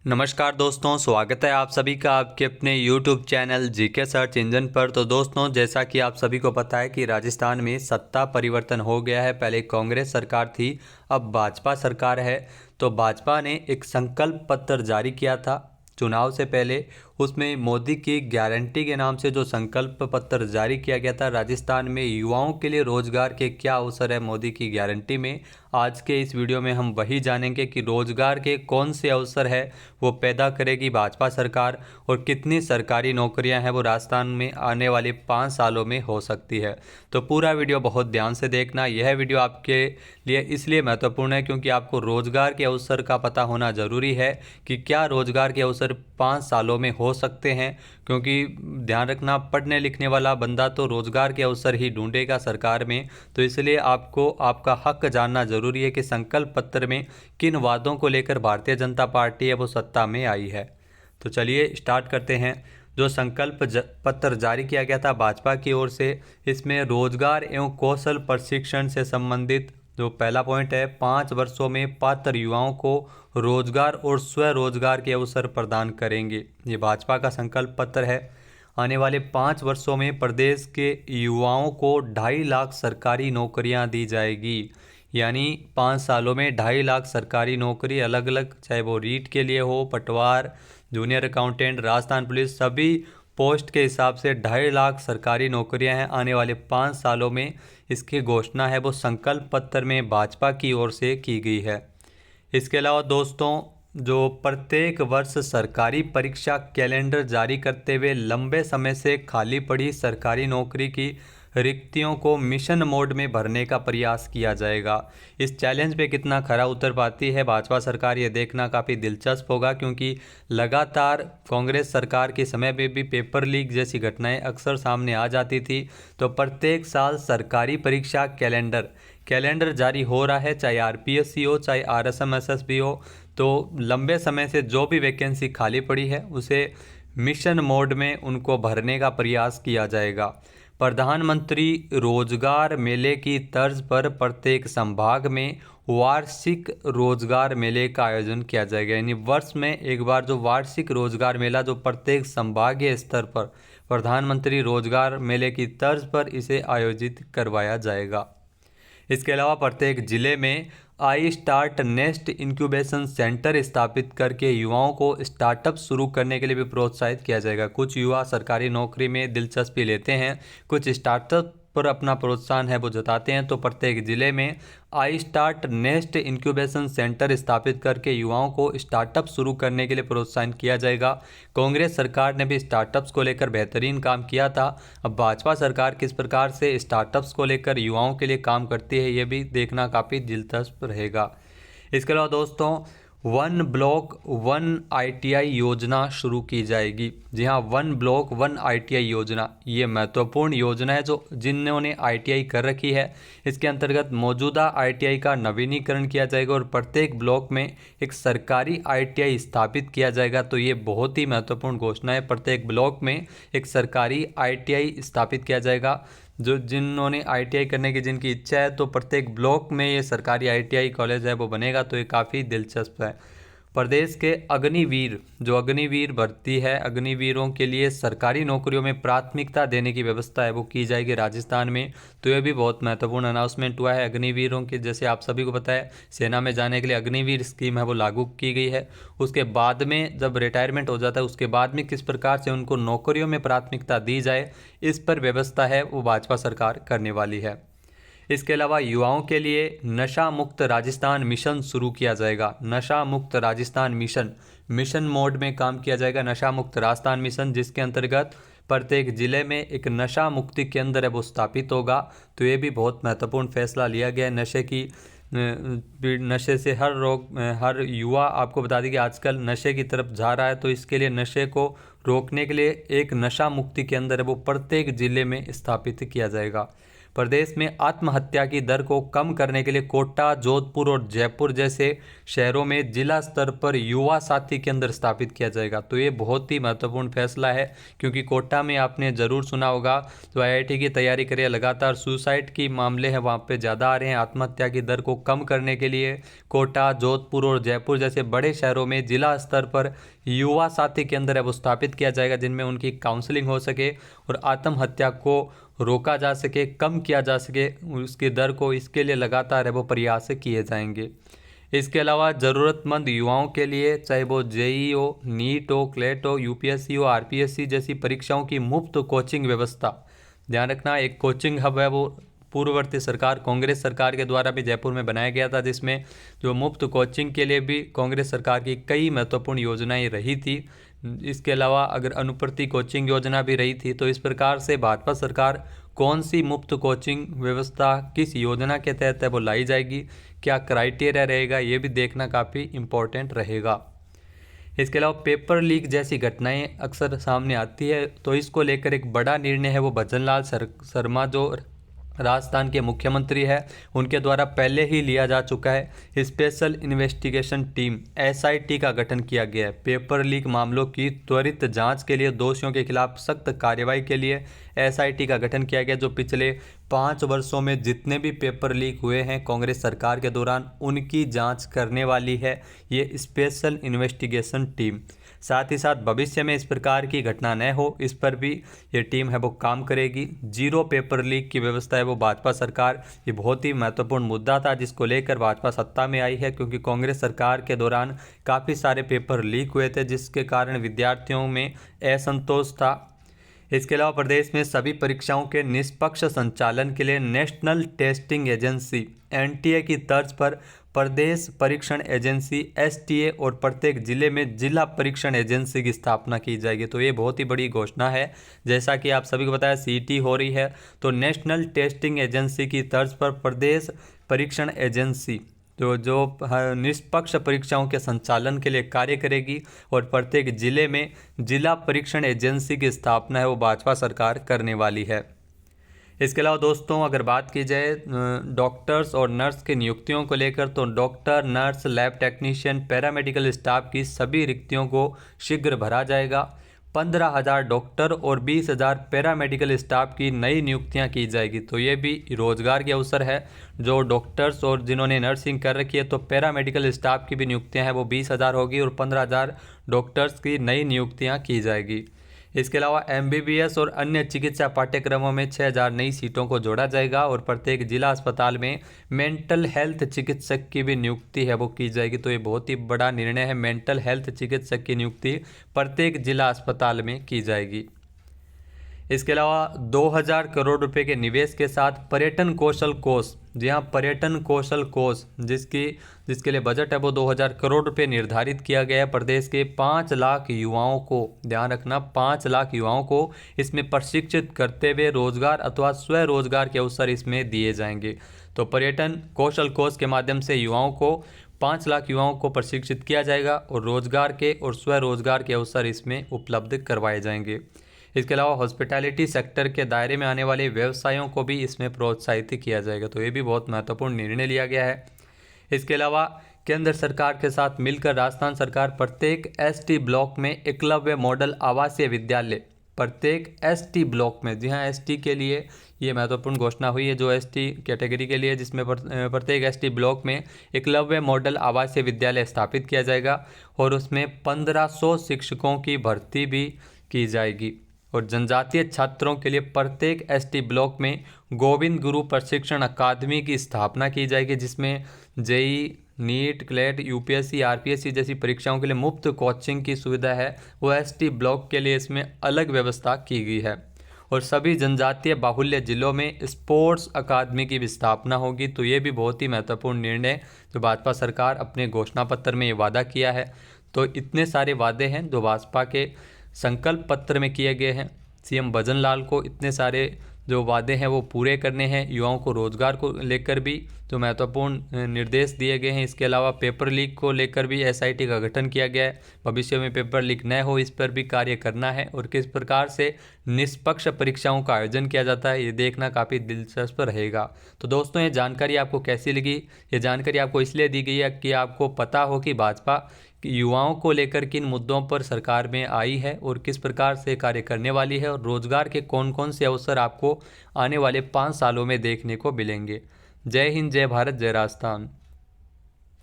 नमस्कार दोस्तों, स्वागत है आप सभी का आपके अपने YouTube channel GK search engine पर। तो दोस्तों, जैसा कि आप सभी को पता है कि राजस्थान में सत्ता परिवर्तन हो गया है। पहले कांग्रेस सरकार थी, अब भाजपा सरकार है। तो भाजपा ने एक संकल्प पत्र जारी किया था चुनाव से पहले। उसमें मोदी की गारंटी के नाम से जो संकल्प पत्र जारी किया गया था, राजस्थान में युवाओं के लिए रोजगार के क्या अवसर है मोदी की गारंटी में, आज के इस वीडियो में हम वही जानेंगे कि रोजगार के कौन से अवसर है वो पैदा करेगी भाजपा सरकार और कितनी सरकारी नौकरियां हैं वो राजस्थान में आने वाले 5 सालों में हो सकती है। तो पूरा वीडियो बहुत ध्यान से देखना। यह वीडियो आपके लिए इसलिए महत्वपूर्ण है क्योंकि आपको रोजगार के अवसर का पता होना ज़रूरी है कि क्या रोजगार के अवसर 5 सालों में हो सकते हैं। क्योंकि ध्यान रखना, पढ़ने लिखने वाला बंदा तो रोजगार के अवसर ही ढूंढेगा सरकार में। तो इसलिए आपको आपका हक जानना जरूरी है कि संकल्प पत्र में किन वादों को लेकर भारतीय जनता पार्टी है वो सत्ता में आई है। तो चलिए स्टार्ट करते हैं। जो संकल्प पत्र जारी किया गया था भाजपा की ओर से, इसमें रोजगार एवं कौशल प्रशिक्षण से संबंधित जो पहला पॉइंट है, 5 वर्षों में पात्र युवाओं को रोजगार और स्वरोजगार के अवसर प्रदान करेंगे। ये भाजपा का संकल्प पत्र है। आने वाले 5 वर्षों में प्रदेश के युवाओं को 2.5 लाख सरकारी नौकरियां दी जाएगी। यानी 5 सालों में 2.5 लाख सरकारी नौकरी, अलग अलग, चाहे वो रीट के लिए हो, पटवार, जूनियर अकाउंटेंट, राजस्थान पुलिस, सभी पोस्ट के हिसाब से 2.5 लाख सरकारी नौकरियां हैं आने वाले 5 सालों में। इसकी घोषणा है वो संकल्प पत्र में भाजपा की ओर से की गई है। इसके अलावा दोस्तों, जो प्रत्येक वर्ष सरकारी परीक्षा कैलेंडर जारी करते हुए लंबे समय से खाली पड़ी सरकारी नौकरी की रिक्तियों को मिशन मोड में भरने का प्रयास किया जाएगा। इस चैलेंज पे कितना खरा उतर पाती है भाजपा सरकार, ये देखना काफ़ी दिलचस्प होगा क्योंकि लगातार कांग्रेस सरकार के समय में भी पेपर लीक जैसी घटनाएं अक्सर सामने आ जाती थी। तो प्रत्येक साल सरकारी परीक्षा कैलेंडर जारी हो रहा है, चाहे आरपीएससी हो, चाहे आरएसएमएसएसबी हो। तो लंबे समय से जो भी वैकेंसी खाली पड़ी है उसे मिशन मोड में उनको भरने का प्रयास किया जाएगा। प्रधानमंत्री रोजगार मेले की तर्ज पर प्रत्येक संभाग में वार्षिक रोजगार मेले का आयोजन किया जाएगा। यानी वर्ष में एक बार जो वार्षिक रोजगार मेला जो प्रत्येक संभागीय स्तर पर प्रधानमंत्री रोजगार मेले की तर्ज पर इसे आयोजित करवाया जाएगा। इसके अलावा प्रत्येक जिले में I start nest incubation centre स्थापित करके युवाओं को स्टार्टअप शुरू करने के लिए भी प्रोत्साहित किया जाएगा। कुछ युवा सरकारी नौकरी में दिलचस्पी लेते हैं, कुछ स्टार्टअप पर अपना प्रोत्साहन है वो जताते हैं। तो प्रत्येक जिले में I start nest incubation centre स्थापित करके युवाओं को स्टार्टअप शुरू करने के लिए प्रोत्साहन किया जाएगा। कांग्रेस सरकार ने भी स्टार्टअप्स को लेकर बेहतरीन काम किया था। अब भाजपा सरकार किस प्रकार से स्टार्टअप्स को लेकर युवाओं के लिए काम करती है, ये भी देखना काफ़ी दिलचस्प रहेगा। इसके अलावा दोस्तों, वन ब्लॉक वन आईटीआई योजना शुरू की जाएगी। जी हाँ, वन ब्लॉक वन आईटीआई योजना, ये महत्वपूर्ण योजना है जो जिन्होंने आईटीआई कर रखी है। इसके अंतर्गत मौजूदा आईटीआई का नवीनीकरण किया जाएगा और प्रत्येक ब्लॉक में एक सरकारी आईटीआई स्थापित किया जाएगा। तो ये बहुत ही महत्वपूर्ण घोषणा है। प्रत्येक ब्लॉक में एक सरकारी आईटीआई स्थापित किया जाएगा। जो जिन्होंने आईटीआई करने की जिनकी इच्छा है, तो प्रत्येक ब्लॉक में ये सरकारी आईटीआई कॉलेज है वो बनेगा। तो ये काफ़ी दिलचस्प है। प्रदेश के अग्निवीर, जो अग्निवीर भर्ती है, अग्निवीरों के लिए सरकारी नौकरियों में प्राथमिकता देने की व्यवस्था है वो की जाएगी राजस्थान में। तो ये भी बहुत महत्वपूर्ण अनाउंसमेंट हुआ है अग्निवीरों के। जैसे आप सभी को पता है, सेना में जाने के लिए अग्निवीर स्कीम है वो लागू की गई है। उसके बाद में जब रिटायरमेंट हो जाता है उसके बाद में किस प्रकार से उनको नौकरियों में प्राथमिकता दी जाए, इस पर व्यवस्था है वो भाजपा सरकार करने वाली है। इसके अलावा युवाओं के लिए नशा मुक्त राजस्थान मिशन शुरू किया जाएगा। नशा मुक्त राजस्थान मिशन मोड में काम किया जाएगा। नशा मुक्त राजस्थान मिशन, जिसके अंतर्गत प्रत्येक जिले में एक नशा मुक्ति केंद्र है वो स्थापित होगा। तो ये भी बहुत महत्वपूर्ण फैसला लिया गया है। नशे से हर युवा, आपको बता दें कि आजकल नशे की तरफ जा रहा है। तो इसके लिए नशे को रोकने के लिए एक नशा मुक्ति केंद्र है वो प्रत्येक जिले में स्थापित किया जाएगा। प्रदेश में आत्महत्या की दर को कम करने के लिए कोटा, जोधपुर और जयपुर जैसे शहरों में जिला स्तर पर युवा साथी केंद्र स्थापित किया जाएगा। तो ये बहुत ही महत्वपूर्ण फैसला है, क्योंकि कोटा में आपने ज़रूर सुना होगा, जो आईआईटी की तैयारी करे, लगातार सुसाइड की मामले हैं वहाँ पे ज़्यादा आ रहे हैं। आत्महत्या की दर को कम करने के लिए कोटा, जोधपुर और जयपुर जैसे बड़े शहरों में जिला स्तर पर युवा साथी केंद्र है वो स्थापित किया जाएगा, जिनमें उनकी काउंसलिंग हो सके और आत्महत्या को रोका जा सके, कम किया जा सके उसकी दर को। इसके लिए लगातार है वो प्रयास किए जाएंगे। इसके अलावा ज़रूरतमंद युवाओं के लिए, चाहे वो जेईई हो, नीट हो, क्लेट हो, यूपीएससी हो, आरपीएससी जैसी परीक्षाओं की मुफ्त कोचिंग व्यवस्था। ध्यान रखना, एक कोचिंग हब है वो पूर्ववर्ती सरकार कांग्रेस सरकार के द्वारा भी जयपुर में बनाया गया था, जिसमें जो मुफ्त कोचिंग के लिए भी कांग्रेस सरकार की कई महत्वपूर्ण योजनाएं रही थी। इसके अलावा अगर अनुप्रति कोचिंग योजना भी रही थी। तो इस प्रकार से भाजपा सरकार कौन सी मुफ्त कोचिंग व्यवस्था किस योजना के तहत है वो लाई जाएगी, क्या क्राइटेरिया रहेगा, ये भी देखना काफ़ी इम्पोर्टेंट रहेगा। इसके अलावा पेपर लीक जैसी घटनाएं अक्सर सामने आती है, तो इसको लेकर एक बड़ा निर्णय है वो भजन लाल शर्मा जो राजस्थान के मुख्यमंत्री है उनके द्वारा पहले ही लिया जा चुका है। स्पेशल इन्वेस्टिगेशन टीम एसआईटी का गठन किया गया है। पेपर लीक मामलों की त्वरित जांच के लिए दोषियों के खिलाफ सख्त कार्रवाई के लिए एसआईटी का गठन किया गया, जो पिछले 5 वर्षों में जितने भी पेपर लीक हुए हैं कांग्रेस सरकार के दौरान उनकी जांच करने वाली है ये स्पेशल इन्वेस्टिगेशन टीम। साथ ही साथ भविष्य में इस प्रकार की घटना न हो, इस पर भी ये टीम है वो काम करेगी। जीरो पेपर लीक की व्यवस्था है वो भाजपा सरकार, ये बहुत ही महत्वपूर्ण मुद्दा था जिसको लेकर भाजपा सत्ता में आई है, क्योंकि कांग्रेस सरकार के दौरान काफ़ी सारे पेपर लीक हुए थे जिसके कारण विद्यार्थियों में असंतोष था। इसके अलावा प्रदेश में सभी परीक्षाओं के निष्पक्ष संचालन के लिए नेशनल टेस्टिंग एजेंसी एनटीए की तर्ज पर प्रदेश परीक्षण एजेंसी एसटीए और प्रत्येक जिले में जिला परीक्षण एजेंसी की स्थापना की जाएगी। तो ये बहुत ही बड़ी घोषणा है। जैसा कि आप सभी को बताया सीईटी हो रही है, तो नेशनल टेस्टिंग एजेंसी की तर्ज पर प्रदेश परीक्षण एजेंसी जो निष्पक्ष परीक्षाओं के संचालन के लिए कार्य करेगी और प्रत्येक जिले में जिला परीक्षण एजेंसी की स्थापना है वो भाजपा सरकार करने वाली है। इसके अलावा दोस्तों अगर बात की जाए डॉक्टर्स और नर्स की नियुक्तियों को लेकर, तो doctor, nurse, lab technician, paramedical staff की सभी रिक्तियों को शीघ्र भरा जाएगा। 15,000 डॉक्टर और 20,000 पैरामेडिकल स्टाफ की नई नियुक्तियां की जाएगी। तो ये भी रोजगार के अवसर है। जो डॉक्टर्स और जिन्होंने नर्सिंग कर रखी है, तो पैरामेडिकल स्टाफ की भी नियुक्तियां हैं वो 20,000 होगी और 15,000 डॉक्टर्स की नई नियुक्तियां की जाएगी। इसके अलावा एमबीबीएस और अन्य चिकित्सा पाठ्यक्रमों में 6,000 नई सीटों को जोड़ा जाएगा और प्रत्येक जिला अस्पताल में मेंटल हेल्थ चिकित्सक की भी नियुक्ति है वो की जाएगी। तो ये बहुत ही बड़ा निर्णय है, मेंटल हेल्थ चिकित्सक की नियुक्ति प्रत्येक जिला अस्पताल में की जाएगी। इसके अलावा 2,000 करोड़ रुपए के निवेश के साथ पर्यटन कौशल कोष, जी हाँ पर्यटन कौशल कोष जिसके लिए बजट है वो 2,000 करोड़ रुपए निर्धारित किया गया है। प्रदेश के 5 लाख युवाओं को, ध्यान रखना 5 लाख युवाओं को इसमें प्रशिक्षित करते हुए रोजगार अथवा स्वरोजगार के अवसर इसमें दिए जाएंगे। तो पर्यटन कौशल कोष के माध्यम से युवाओं को 5 लाख युवाओं को प्रशिक्षित किया जाएगा और रोजगार के और स्वरोजगार के अवसर इसमें उपलब्ध करवाए जाएंगे। इसके अलावा हॉस्पिटैलिटी सेक्टर के दायरे में आने वाले व्यवसायों को भी इसमें प्रोत्साहित किया जाएगा। तो ये भी बहुत महत्वपूर्ण निर्णय लिया गया है। इसके अलावा केंद्र सरकार के साथ मिलकर राजस्थान सरकार प्रत्येक एसटी ब्लॉक में एकलव्य मॉडल आवासीय विद्यालय, प्रत्येक एसटी ब्लॉक में, जी हाँ एसटी के लिए ये महत्वपूर्ण घोषणा हुई है जो एसटी कैटेगरी के लिए, जिसमें प्रत्येक एसटी ब्लॉक में एकलव्य मॉडल आवासीय विद्यालय स्थापित किया जाएगा और उसमें 1500 शिक्षकों की भर्ती भी की जाएगी। और जनजातीय छात्रों के लिए प्रत्येक एसटी ब्लॉक में गोविंद गुरु प्रशिक्षण अकादमी की स्थापना की जाएगी, जिसमें JEE, NEET, CLAT, UPSC, RPSC जैसी परीक्षाओं के लिए मुफ्त कोचिंग की सुविधा है वो एसटी ब्लॉक के लिए इसमें अलग व्यवस्था की गई है। और सभी जनजातीय बाहुल्य जिलों में स्पोर्ट्स अकादमी की भी स्थापना होगी। तो ये भी बहुत ही महत्वपूर्ण निर्णय जो भाजपा सरकार अपने घोषणा पत्र में ये वादा किया है। तो इतने सारे वादे हैं जो भाजपा के संकल्प पत्र में किए गए हैं। सीएम भजन लाल को इतने सारे जो वादे हैं वो पूरे करने हैं। युवाओं को रोजगार को लेकर भी जो महत्वपूर्ण निर्देश दिए गए हैं। इसके अलावा पेपर लीक को लेकर भी एसआईटी का गठन किया गया है। भविष्य में पेपर लीक न हो इस पर भी कार्य करना है और किस प्रकार से निष्पक्ष परीक्षाओं का आयोजन किया जाता है ये देखना काफ़ी दिलचस्प रहेगा। तो दोस्तों ये जानकारी आपको कैसी लगी? ये जानकारी आपको इसलिए दी गई है कि आपको पता हो कि भाजपा युवाओं को लेकर किन मुद्दों पर सरकार में आई है और किस प्रकार से कार्य करने वाली है और रोजगार के कौन कौन से अवसर आपको आने वाले 5 सालों में देखने को मिलेंगे। जय हिंद, जय भारत, जय राजस्थान।